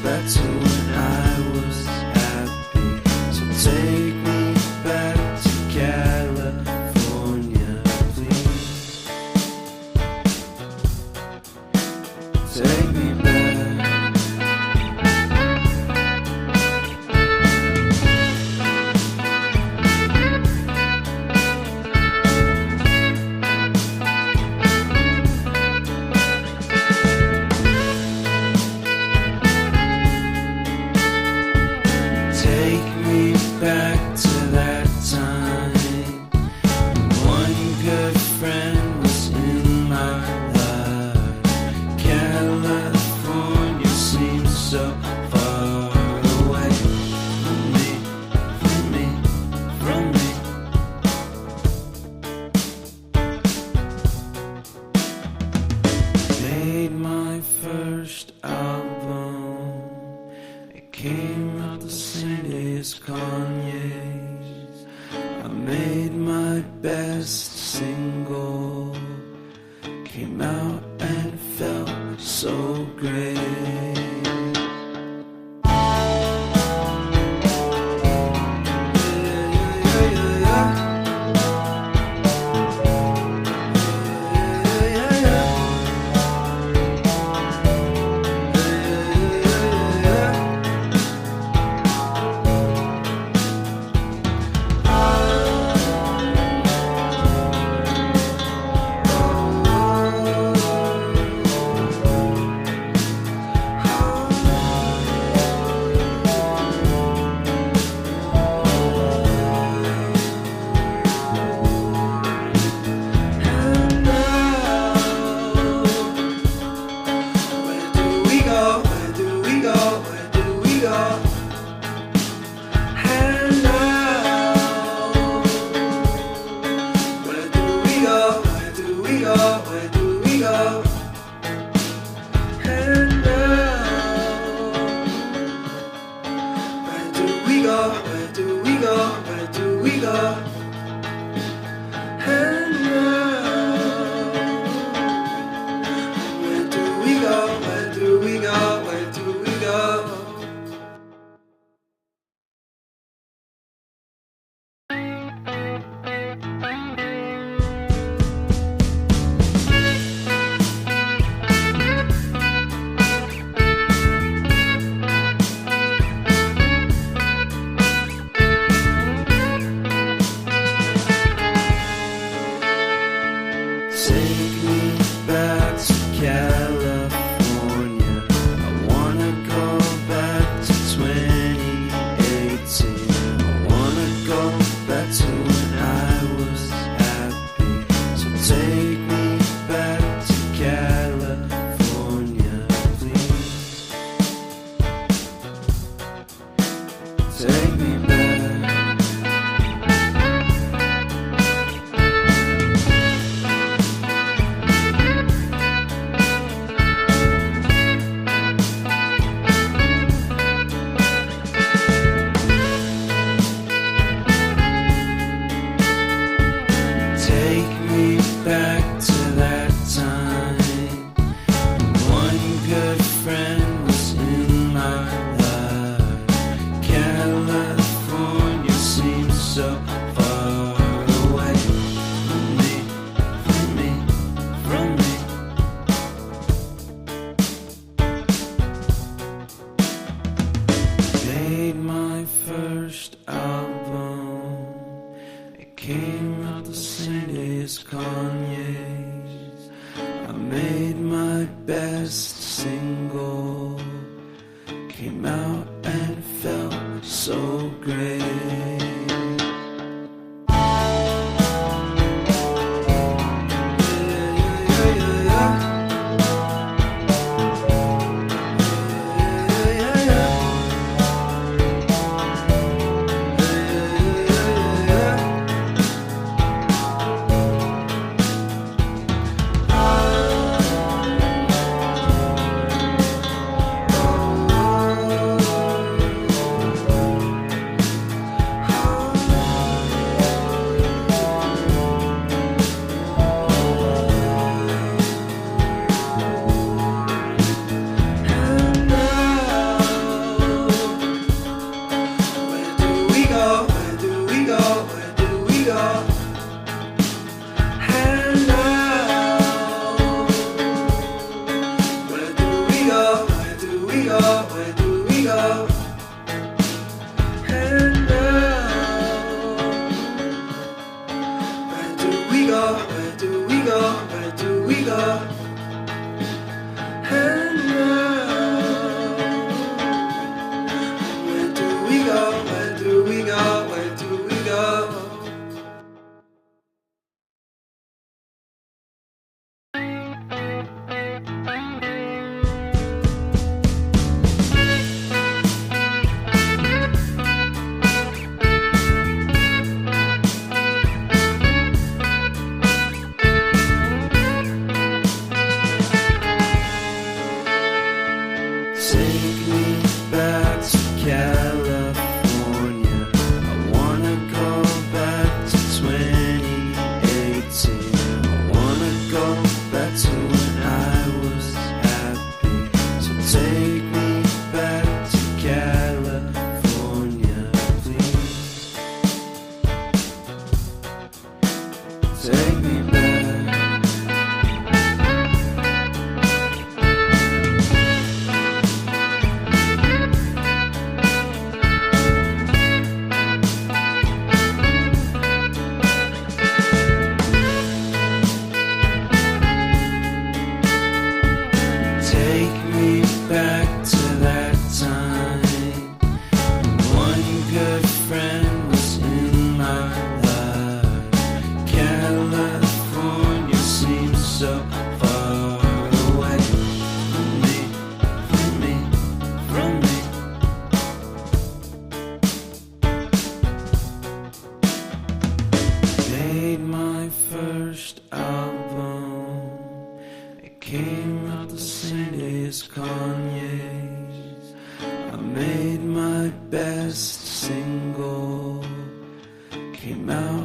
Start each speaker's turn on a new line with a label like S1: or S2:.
S1: back to when I was happy. So take me back to California, please. Take me back. Take me back to that time. One good friend was in my life. California seems so far away from me, from me, from me. Made my first album. It came out the same day as Kanye's. I made my best single. Came out and felt so great. Take me back to California. I wanna go back to 2018. I wanna go back to when I was happy. So take me back to California, please. Take me back. Take me back to that time. One good friend was in my life. California seems so far away from me, from me, from me. Made my first album. It came out the same day as Kanye's. I made my best single. Came out and felt so great. made my best single, came out